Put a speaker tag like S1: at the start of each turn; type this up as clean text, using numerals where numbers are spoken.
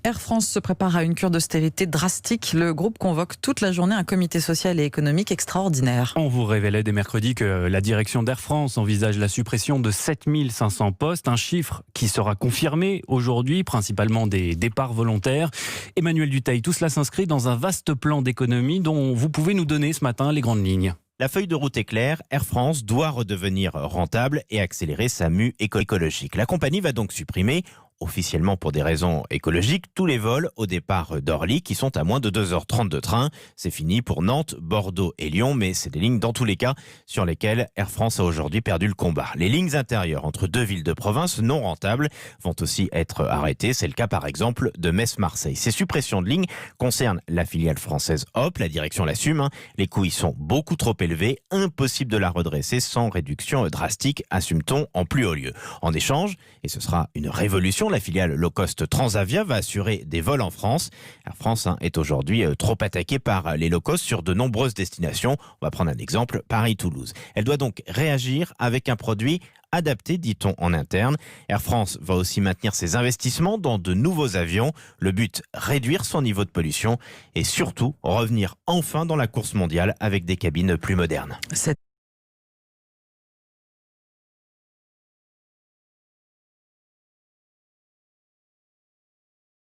S1: Air France se prépare à une cure d'austérité drastique. Le groupe convoque toute la journée un comité social et économique extraordinaire.
S2: On vous révélait dès mercredi que la direction d'Air France envisage la suppression de 7500 postes, un chiffre qui sera confirmé aujourd'hui, principalement des départs volontaires. Emmanuel Dutheil, tout cela s'inscrit dans un vaste plan d'économie dont vous pouvez nous donner ce matin les grandes lignes.
S3: La feuille de route est claire, Air France doit redevenir rentable et accélérer sa mue écologique. La compagnie va donc supprimer, officiellement pour des raisons écologiques, tous les vols au départ d'Orly qui sont à moins de 2h30 de train. C'est fini pour Nantes, Bordeaux et Lyon, mais c'est des lignes dans tous les cas sur lesquelles Air France a aujourd'hui perdu le combat. Les lignes intérieures entre deux villes de province non rentables vont aussi être arrêtées. C'est le cas par exemple de Metz-Marseille. Ces suppressions de lignes concernent la filiale française Hop, la direction l'assume. Les coûts y sont beaucoup trop élevés, impossible de la redresser sans réduction drastique, assume-t-on en plus haut lieu. En échange, et ce sera une révolution, la filiale low cost Transavia va assurer des vols en France. Air France est aujourd'hui trop attaquée par les low cost sur de nombreuses destinations. On va prendre un exemple, Paris-Toulouse. Elle doit donc réagir avec un produit adapté, dit-on en interne. Air France va aussi maintenir ses investissements dans de nouveaux avions. Le but, réduire son niveau de pollution et surtout revenir enfin dans la course mondiale avec des cabines plus modernes.